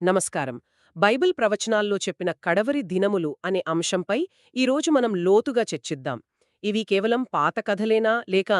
నమస్కారం. బైబిల్ ప్రవచనాల్లో చెప్పిన కడవరి దినములు అనే అంశంపై ఈరోజు మనం లోతుగా చర్చిద్దాం. ఇవి కేవలం పాత కథలేనా లేక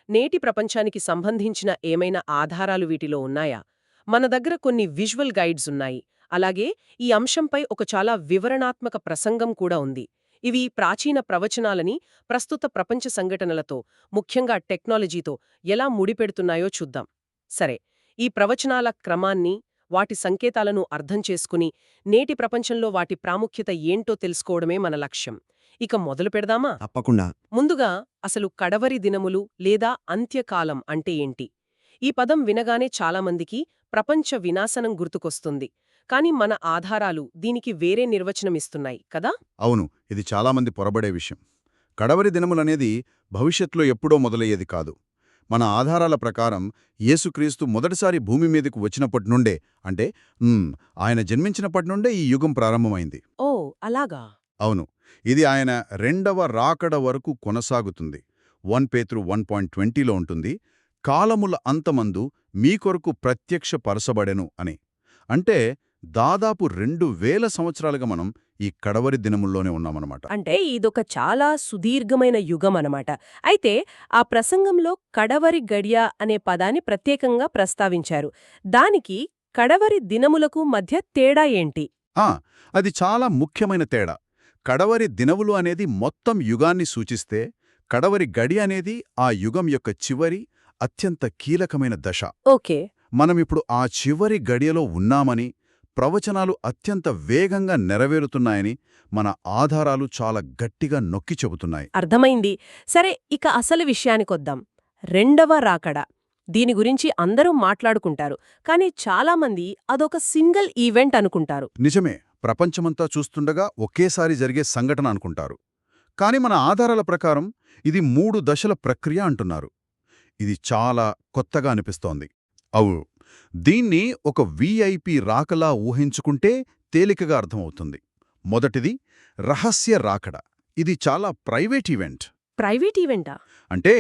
నేటి ప్రపంచానికి సంబంధించిన ఏమైనా ఆధారాలు వీటిలో ఉన్నాయా? మన దగ్గర కొన్ని విజువల్ గైడ్స్ ఉన్నాయి. అలాగే ఈ అంశంపై ఒక చాలా వివరణాత్మక ప్రసంగం కూడా ఉంది. ఇవి ప్రాచీన ప్రవచనాలని ప్రస్తుత ప్రపంచ సంఘటనలతో, ముఖ్యంగా టెక్నాలజీతో ఎలా ముడిపెడుతున్నాయో చూద్దాం. సరే, ఈ ప్రవచనాల క్రమాన్ని, వాటి సంకేతాలను అర్థం చేసుకుని నేటి ప్రపంచంలో వాటి ప్రాముఖ్యత ఏంటో తెలుసుకోవడమే మన లక్ష్యం. ఇక మొదలు పెడదామా? తప్పకుండా. ముందుగా అసలు కడవరి దినములు లేదా అంత్యకాలం అంటే ఏంటి? ఈ పదం వినగానే చాలామందికి ప్రపంచ వినాశనం గుర్తుకొస్తుంది. కాని మన ఆధారాలు దీనికి వేరే నిర్వచనమిస్తున్నాయి కదా? అవును, ఇది చాలామంది పొరబడే విషయం. కడవరి దినములనేది భవిష్యత్తులో ఎప్పుడో మొదలయ్యేది కాదు. మన ఆధారాల ప్రకారం యేసుక్రీస్తు మొదటిసారి భూమి మీదకు వచ్చినప్పటినుండే, అంటే ఆయన జన్మించినప్పటినుండే ఈ యుగం ప్రారంభమైంది. ఓ, అలాగా. అవును, ఇది ఆయన రెండవ రాకడ వరకు కొనసాగుతుంది. 1 పేతురు 1:20లో ఉంటుంది, కాలముల అంతమందు మీ కొరకు ప్రత్యక్షపరచబడెను అని. అంటే దాదాపు 2000 సంవత్సరాలుగా మనం ఈ కడవరి దినముల్లోనే ఉన్నామన్నమాట. అంటే ఇదొక చాలా సుదీర్ఘమైన యుగం అనమాట. అయితే ఆ ప్రసంగంలో కడవరి గడియ అనే పదాన్ని ప్రత్యేకంగా ప్రస్తావించారు. దానికి కడవరి దినములకు మధ్య తేడా ఏంటి? ఆ, అది చాలా ముఖ్యమైన తేడా. కడవరి దినములు అనేది మొత్తం యుగాన్ని సూచిస్తే, కడవరి గడి అనేది ఆ యుగం యొక్క చివరి, అత్యంత కీలకమైన దశ. ఓకే. మనమిప్పుడు ఆ చివరి గడియలో ఉన్నామని, ప్రవచనాలు అత్యంత వేగంగా నెరవేరుతున్నాయని మన ఆధారాలు చాలా గట్టిగా నొక్కి చెబుతున్నాయి. అర్థమైంది. సరే, ఇక అసలు విషయానికొద్దాం. రెండవ రాకడ. దీని గురించి అందరూ మాట్లాడుకుంటారు. కానీ చాలామంది అదొక సింగిల్ ఈవెంట్ అనుకుంటారు. నిజమే, ప్రపంచమంతా చూస్తుండగా ఒకేసారి జరిగే సంఘటన అనుకుంటారు. కాని మన ఆధారాల ప్రకారం ఇది 3 దశల ప్రక్రియ అంటున్నారు. ఇది చాలా కొత్తగా అనిపిస్తోంది. అవును, దీన్ని ఒక విఐపి రాకలా ఊహించుకుంటే తేలికగా అర్థమవుతుంది. మొదటిది రహస్య రాకడ. ఇది చాలా ప్రైవేట్ ఈవెంట్. ప్రైవేట్ ఈవెంటా? అంటే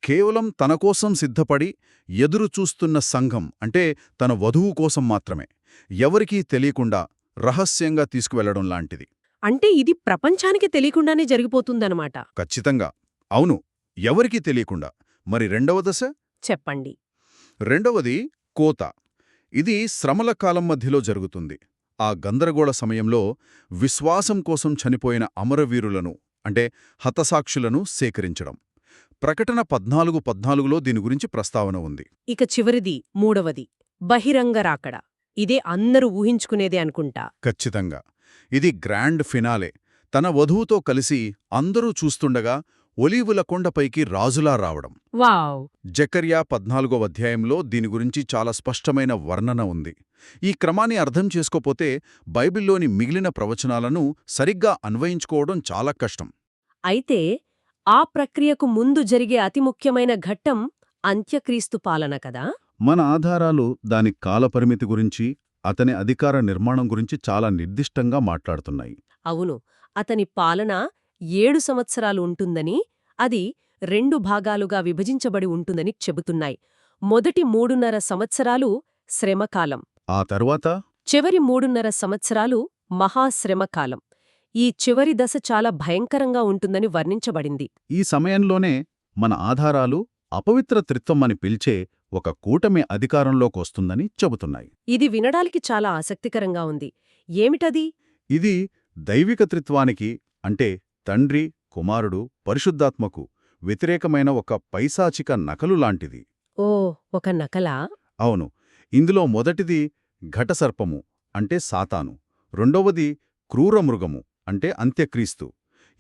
కేవలం తన కోసం సిద్ధపడి ఎదురుచూస్తున్న సంఘం, అంటే తన వధువు కోసం మాత్రమే, ఎవరికీ తెలియకుండా రహస్యంగా తీసుకువెళ్లడం లాంటిది. అంటే ఇది ప్రపంచానికి తెలియకుండానే జరిగిపోతుందన్నమాట. ఖచ్చితంగా. అవును, ఎవరికీ తెలియకుండా. మరి రెండవ దశ? చెప్పండి. రెండవది కోత. ఇది శ్రమల కాలం మధ్యలో జరుగుతుంది. ఆ గందరగోళ సమయంలో విశ్వాసం కోసం చనిపోయిన అమరవీరులను, అంటే హతసాక్షులను సేకరించడం. ప్రకటన 14:14లో దీని గురించి ప్రస్తావన ఉంది. ఇక చివరిది, మూడవది, బహిరంగ రాకడ. ఇదే అందరూ ఊహించుకునేదే అనుకుంటా. ఖచ్చితంగా. ఇది గ్రాండ్ ఫినాలే. తన వధువుతో కలిసి అందరూ చూస్తుండగా ఒలీవుల కొండపైకి రాజులా రావడం. వావ్! జకర్యా 14వ అధ్యాయంలో దీని గురించి చాలా స్పష్టమైన వర్ణన ఉంది. ఈ క్రమాన్ని అర్థం చేసుకోపోతే బైబిల్లోని మిగిలిన ప్రవచనాలను సరిగ్గా అన్వయించుకోవడం చాలా కష్టం. అయితే ఆ ప్రక్రియకు ముందు జరిగే అతి ముఖ్యమైన ఘట్టం అంత్యక్రీస్తు పాలన కదా? మన ఆధారాలు దాని కాలపరిమితి గురించి, అతని అధికార నిర్మాణం గురించి చాలా నిర్దిష్టంగా మాట్లాడుతున్నాయి. అవును, అతని పాలన 7 సంవత్సరాలు ఉంటుందని, అది 2 భాగాలుగా విభజించబడి ఉంటుందని చెబుతున్నాయి. మొదటి 3.5 సంవత్సరాలు శ్రమకాలం. ఆ తరువాత చివరి 3.5 సంవత్సరాలు మహాశ్రమకాలం. ఈ చివరి దశ చాలా భయంకరంగా ఉంటుందని వర్ణించబడింది. ఈ సమయంలోనే మన ఆధారాలు అపవిత్ర త్రిత్వం అని పిలిచే ఒక కూటమి అధికారంలోకొస్తుందని చెబుతున్నాయి. ఇది వినడానికి చాలా ఆసక్తికరంగా ఉంది. ఏమిటది? ఇది దైవిక త్రిత్వానికి, అంటే తండ్రి, కుమారుడు, పరిశుద్ధాత్మకు వ్యతిరేకమైన ఒక పైశాచిక నకలు లాంటిది. ఓ, ఒక నకలా? అవును. ఇందులో మొదటిది ఘటసర్పము, అంటే సాతాను. రెండవది క్రూరమృగము, అంటే అంత్యక్రీస్తు.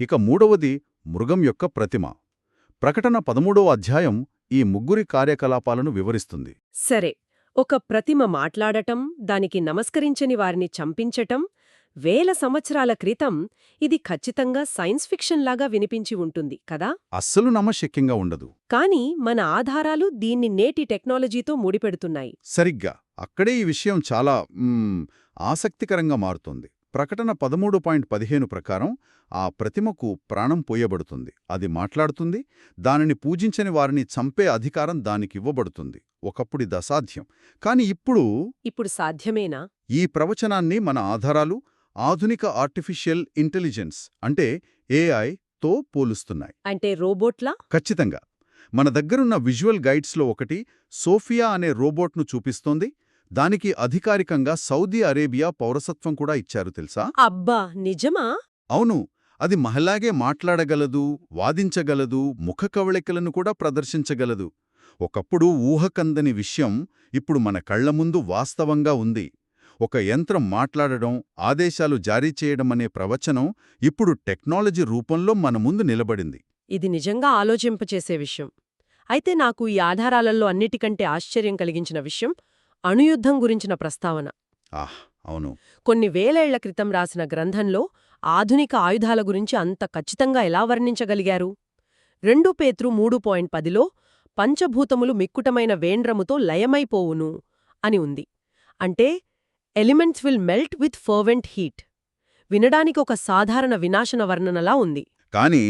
ఇక మూడవది మృగం యొక్క ప్రతిమ. ప్రకటన 13వ అధ్యాయం ఈ ముగ్గురి కార్యకలాపాలను వివరిస్తుంది. సరే, ఒక ప్రతిమ మాట్లాడటం, దానికి నమస్కరించని వారిని చంపించటం, 1000 సంవత్సరాల క్రితం. ఇది ఖచ్చితంగా సైన్స్ ఫిక్షన్ లాగా వినిపించి ఉంటుంది కదా? అస్సలు నమ్మశక్యంగా ఉండదు. కానీ మన ఆధారాలు దీన్ని నేటి టెక్నాలజీతో ముడిపెడుతున్నాయి. సరిగ్గా అక్కడే ఈ విషయం చాలా ఆసక్తికరంగా మారుతోంది. ప్రకటన 13:15 ప్రకారం ఆ ప్రతిమకు ప్రాణం పోయబడుతుంది. అది మాట్లాడుతుంది. దానిని పూజించని వారిని చంపే అధికారం దానికివ్వబడుతుంది. ఒకప్పుడిది అసాధ్యం. కాని ఇప్పుడు సాధ్యమేనా? ఈ ప్రవచనాన్ని మన ఆధారాలు ఆధునిక ఆర్టిఫిషియల్ ఇంటెలిజెన్స్ అంటే AI తో పోలుస్తున్నాయి. అంటే రోబోట్లా? ఖచ్చితంగా. మన దగ్గరున్న విజువల్ గైడ్స్లో ఒకటి సోఫియా అనే రోబోట్ను చూపిస్తోంది. దానికి అధికారికంగా సౌదీ అరేబియా పౌరసత్వం కూడా ఇచ్చారు తెలుసా? అబ్బా, నిజమా? అవును. అది మహలాగే మాట్లాడగలదు, వాదించగలదు, ముఖ కవళికలను కూడా ప్రదర్శించగలదు. ఒకప్పుడు ఊహకందని విషయం ఇప్పుడు మన కళ్ల ముందు వాస్తవంగా ఉంది. ఒక యంత్రం మాట్లాడడం, ఆదేశాలు జారీ చేయడం అనే ప్రవచనం ఇప్పుడు టెక్నాలజీ రూపంలో మన ముందు నిలబడింది. ఇది నిజంగా ఆలోచింపచేసే విషయం. అయితే నాకు ఈ ఆధారాలలో అన్నిటికంటే ఆశ్చర్యం కలిగించిన విషయం అణుయుద్ధం గురించిన ప్రస్తావన. అవును. కొన్ని వేలేళ్ల క్రితం రాసిన గ్రంథంలో ఆధునిక ఆయుధాల గురించి అంత ఖచ్చితంగా ఎలా వర్ణించగలిగారు? 2 పేతురు 3:10లో పంచభూతములు మిక్కుటమైన వేండ్రముతో లయమైపోవును అని ఉంది. అంటే elements will melt with fervent heat. వినడానికి ఒక సాధారణ వినాశన వర్ణనలా ఉంది. కానీ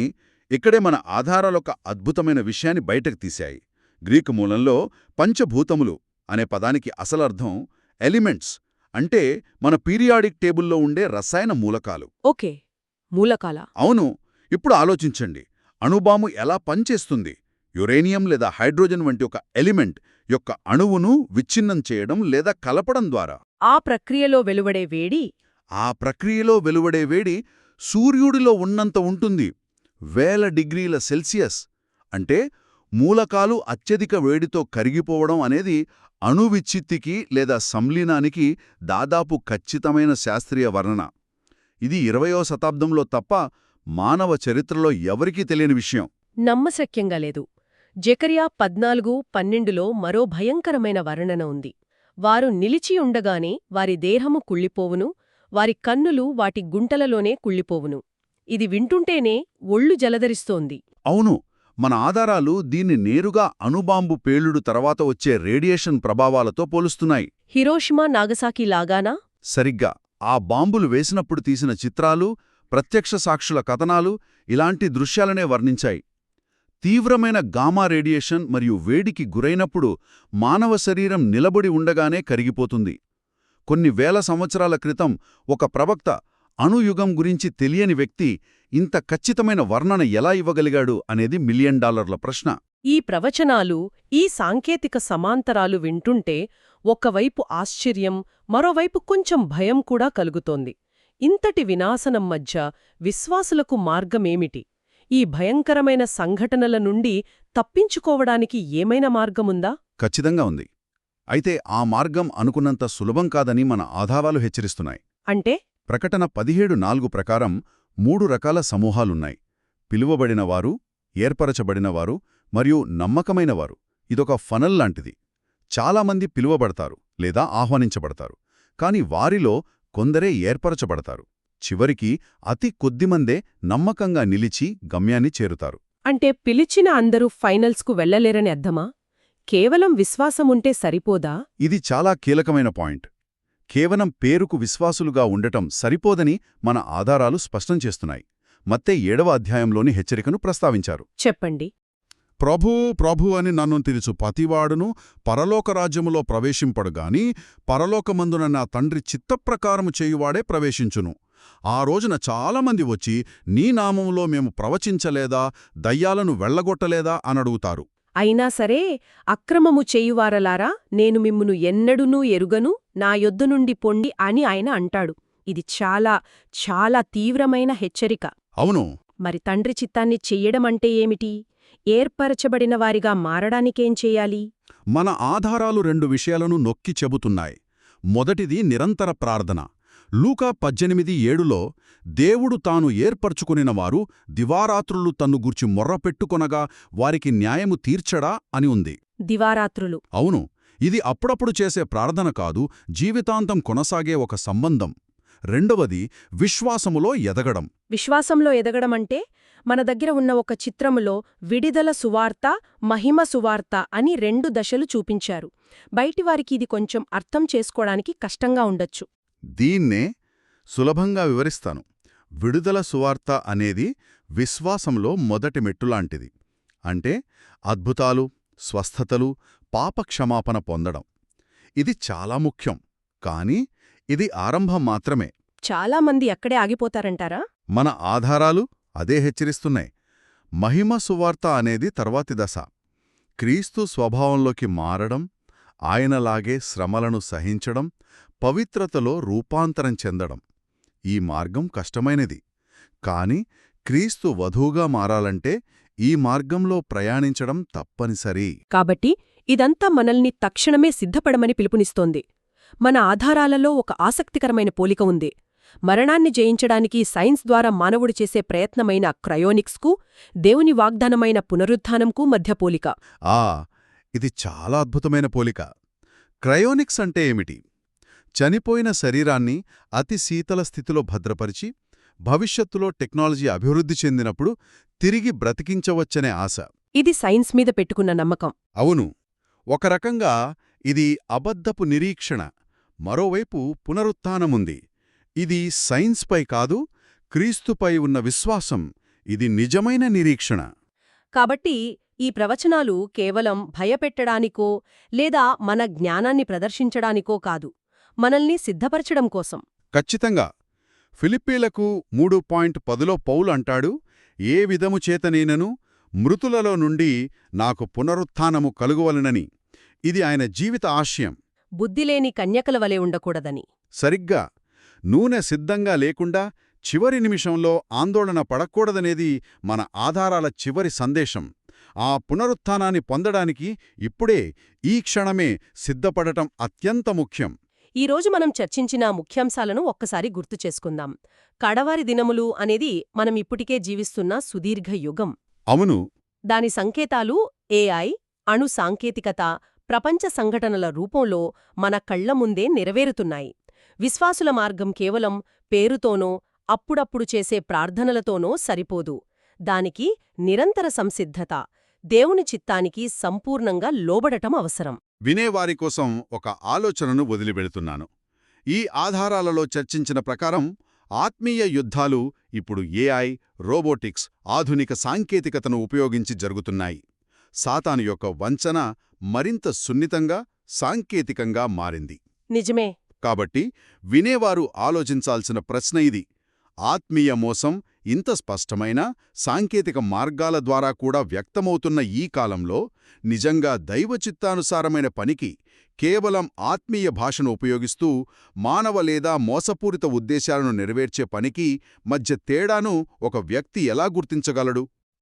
ఇక్కడే మన ఆధారాలొక అద్భుతమైన విషయాన్ని బయటకు తీశాయి. గ్రీకు మూలంలో పంచభూతములు అనే పదానికి అసలర్థం ఎలిమెంట్స్ అంటే మన పీరియాడిక్ టేబుల్లో ఉండే రసాయన మూలకాలు. ఓకే, మూలకాల. అవును. ఇప్పుడు ఆలోచించండి, అణుబాంబు ఎలా పనిచేస్తుంది? యురేనియం లేదా హైడ్రోజన్ వంటి ఒక ఎలిమెంట్ యొక్క అణువును విచ్ఛిన్నం చేయడం లేదా కలపడం ద్వారా. ఆ ప్రక్రియలో వెలువడే వేడి సూర్యుడిలో ఉన్నంత ఉంటుంది. 1000 డిగ్రీల సెల్సియస్. అంటే మూలకాలు అత్యధిక వేడితో కరిగిపోవడం అనేది అణువిచ్ఛిత్తికి లేదా సంలీనానికి దాదాపు ఖచ్చితమైన శాస్త్రీయ వర్ణన. ఇది 20వ శతాబ్దంలో తప్ప మానవ చరిత్రలో ఎవరికీ తెలియని విషయం. నమ్మశక్యంగా లేదు. జెకర్యా 14:12లో మరో భయంకరమైన వర్ణన ఉంది. వారు నిలిచి ఉండగానే వారి దేహము కుళ్ళిపోవును, వారి కన్నులు వాటి గుంటలలోనే కుళ్ళిపోవును. ఇది వింటుంటేనే ఒళ్ళు జలధరిస్తోంది. అవును. మన ఆధారాలు దీన్ని నేరుగా అణుబాంబు పేలుడు తర్వాత వచ్చే రేడియేషన్ ప్రభావాలతో పోలుస్తున్నాయి. Hiroshima, Nagasaki లాగానా? సరిగ్గా. ఆ బాంబులు వేసినప్పుడు తీసిన చిత్రాలు, ప్రత్యక్ష సాక్షుల కథనాలు ఇలాంటి దృశ్యాలనే వర్ణించాయి. తీవ్రమైన గామా రేడియేషన్ మరియు వేడికి గురైనప్పుడు మానవ శరీరం నిలబడి ఉండగానే కరిగిపోతుంది. కొన్ని వేల సంవత్సరాల క్రితం ఒక ప్రవక్త అణుయుగం గురించి తెలియని వ్యక్తి ఇంత ఖచ్చితమైన వర్ణన ఎలా ఇవ్వగలిగాడు అనేది $1 మిలియన్ ప్రశ్న. ఈ ప్రవచనాలు, ఈ సాంకేతిక సమాంతరాలు వింటుంటే ఒకవైపు ఆశ్చర్యం, మరోవైపు కొంచెం భయం కూడా కలుగుతోంది. ఇంతటి వినాశనం మధ్య విశ్వాసులకు మార్గమేమిటి? ఈ భయంకరమైన సంఘటనల నుండి తప్పించుకోవడానికి ఏమైనా మార్గముందా? ఖచ్చితంగా ఉంది. అయితే ఆ మార్గం అనుకున్నంత సులభం కాదని మన ఆధారాలు హెచ్చరిస్తున్నాయి. అంటే ప్రకటన 17:4 ప్రకారం 3 రకాల సమూహాలున్నాయి. పిలువబడినవారు, ఏర్పరచబడినవారు మరియు నమ్మకమైనవారు. ఇదొక ఫనల్ లాంటిది. చాలామంది పిలువబడతారు లేదా ఆహ్వానించబడతారు. కాని వారిలో కొందరే ఏర్పరచబడతారు. చివరికి అతి కొద్దిమందే నమ్మకంగా నిలిచి గమ్యాన్ని చేరుతారు. అంటే పిలిచిన అందరూ ఫైనల్స్కు వెళ్లలేరని అర్థమా? కేవలం విశ్వాసముంటే సరిపోదా? ఇది చాలా కీలకమైన పాయింట్. కేవలం పేరుకు విశ్వాసులుగా ఉండటం సరిపోదని మన ఆధారాలు స్పష్టం చేస్తున్నాయి. మత్తయి 7వ అధ్యాయంలోని హెచ్చరికను ప్రస్తావించారు. చెప్పండి. ప్రభూ ప్రభు అని నన్ను పిలుచు ప్రతివాడును పరలోకరాజ్యములో ప్రవేశింపడుగాని పరలోకమందున నా తండ్రి చిత్తప్రకారము చేయువాడే ప్రవేశించును. ఆ రోజున చాలామంది వచ్చి నీ నామములో మేము ప్రవచించలేదా, దయ్యాలను వెళ్లగొట్టలేదా అనడుగుతారు. అయినా సరే అక్రమము చేయువారలారా, నేను మిమ్మును ఎన్నడూనూ ఎరుగను, నా యొద్ద నుండి పొండి అని ఆయన అంటాడు. ఇది చాలా చాలా తీవ్రమైన హెచ్చరిక. అవును. మరి తండ్రి చిత్తాన్ని చెయ్యడమంటే ఏమిటి? ఏర్పరచబడిన వారిగా మారడానికేం చెయ్యాలి? మన ఆధారాలు 2 విషయాలను నొక్కి చెబుతున్నాయి. మొదటిది నిరంతర ప్రార్థన. లూకా 18:7లో దేవుడు తాను ఏర్పరచుకునినవారు దివారాత్రులు తన్ను గూర్చి మొర్రపెట్టుకొనగా వారికి న్యాయము తీర్చడా అని ఉంది. దివారాత్రులు. అవును. ఇది అప్పుడప్పుడు చేసే ప్రార్థన కాదు, జీవితాంతం కొనసాగే ఒక సంబంధం. రెండవది విశ్వాసములో ఎదగడం. విశ్వాసంలో ఎదగడమంటే మన దగ్గర ఉన్న ఒక చిత్రములో విడుదల సువార్త, మహిమ సువార్త అని 2 దశలు చూపించారు. బయటివారికి ఇది కొంచెం అర్థం చేసుకోవడానికి కష్టంగా ఉండొచ్చు. దీన్నే సులభంగా వివరిస్తాను. విడుదల సువార్త అనేది విశ్వాసంలో మొదటి మెట్టులాంటిది. అంటే అద్భుతాలు, స్వస్థతలు, పాపక్షమాపణ పొందడం. ఇది చాలా ముఖ్యం. కానీ ఇది ఆరంభం మాత్రమే. చాలా మంది అక్కడే ఆగిపోతారంటారా? మన ఆధారాలు అదే హెచ్చరిస్తున్నాయి. మహిమ సువార్త అనేది తర్వాతి దశ. క్రీస్తు స్వభావంలోకి మారడం, ఆయనలాగే శ్రమలను సహించడం, పవిత్రతలో రూపాంతరం చెందడం. ఈ మార్గం కష్టమైనది. కాని క్రీస్తు వధువుగా మారాలంటే ఈ మార్గంలో ప్రయాణించడం తప్పనిసరి. కాబట్టి ఇదంతా మనల్ని తక్షణమే సిద్ధపడమని పిలుపునిస్తోంది. మన ఆధారాలలో ఒక ఆసక్తికరమైన పోలిక ఉంది. మరణాన్ని జయించడానికి సైన్స్ ద్వారా మానవుడు చేసే ప్రయత్నమైన క్రయోనిక్స్కు, దేవుని వాగ్దానమైన పునరుత్థానంకు మధ్య పోలిక. ఇది చాలా అద్భుతమైన పోలిక. క్రయోనిక్స్ అంటే ఏమిటి? చనిపోయిన శరీరాన్ని అతి శీతల స్థితిలో భద్రపరిచి, భవిష్యత్తులో టెక్నాలజీ అభివృద్ధి చెందినప్పుడు తిరిగి బ్రతికించవచ్చనే ఆశ. ఇది సైన్స్ మీద పెట్టుకున్న నమ్మకం. అవును, ఒక రకంగా ఇది అబద్ధపు నిరీక్షణ. మరోవైపు పునరుత్థానముంది. ఇది సైన్స్పై కాదు, క్రీస్తుపై ఉన్న విశ్వాసం. ఇది నిజమైన నిరీక్షణ. కాబట్టి ఈ ప్రవచనాలు కేవలం భయపెట్టడానికో లేదా మన జ్ఞానాన్ని ప్రదర్శించడానికో కాదు, మనల్ని సిద్ధపరచడం కోసం. ఖచ్చితంగా. ఫిలిప్పీలకు 3:10లో పౌలు అంటాడు, ఏ విధము చేతనేనను మృతులలో నుండి నాకు పునరుత్థానము కలుగువలనని. ఇది ఆయన జీవిత ఆశయం. బుద్ధిలేని కన్యకల వలె ఉండకూడదని. సరిగ్గా. నూనె సిద్ధంగా లేకుండా చివరి నిమిషంలో ఆందోళన పడకూడదనేది మన ఆధారాల చివరి సందేశం. ఆ పునరుత్థానాన్ని పొందడానికి ఇప్పుడే, ఈ క్షణమే సిద్ధపడటం అత్యంత ముఖ్యం. ఈరోజు మనం చర్చించిన ముఖ్యాంశాలను ఒక్కసారి గుర్తు చేసుకుందాం. కడవారి దినములు అనేది మనం ఇప్పటికే జీవిస్తున్న సుదీర్ఘ యుగం. అవును. దాని సంకేతాలు ఏఐ, అణు సాంకేతికత, ప్రపంచ సంఘటనల రూపంలో మన కళ్ల ముందే నెరవేరుతున్నాయి. విశ్వాసుల మార్గం కేవలం పేరుతోనో అప్పుడప్పుడు చేసే ప్రార్థనలతోనో సరిపోదు. దానికి నిరంతర సంసిద్ధత, దేవుని చిత్తానికి సంపూర్ణంగా లోబడటం అవసరం. వినేవారి కోసం ఒక ఆలోచనను వదిలిపెడుతున్నాను. ఈ ఆధారాలలో చర్చించిన ప్రకారం ఆత్మీయ యుద్ధాలు ఇప్పుడు ఏఐ, రోబోటిక్స్, ఆధునిక సాంకేతికతను ఉపయోగించి జరుగుతున్నాయి. సాతాను యొక్క వంచన మరింత సున్నితంగా, సాంకేతికంగా మారింది. నిజమే. కాబట్టి వినేవారు ఆలోచించాల్సిన ప్రశ్న ఇది: ఆత్మీయ మోసం ఇంత స్పష్టమైన సాంకేతిక మార్గాల ద్వారా కూడా వ్యక్తమవుతున్న ఈ కాలంలో నిజంగా దైవచిత్తానుసారమైన పనికి, కేవలం ఆత్మీయ భాషను ఉపయోగిస్తూ మానవ లేదా మోసపూరిత ఉద్దేశాలను నెరవేర్చే పనికి మధ్య తేడాను ఒక వ్యక్తి ఎలా గుర్తించగలడు?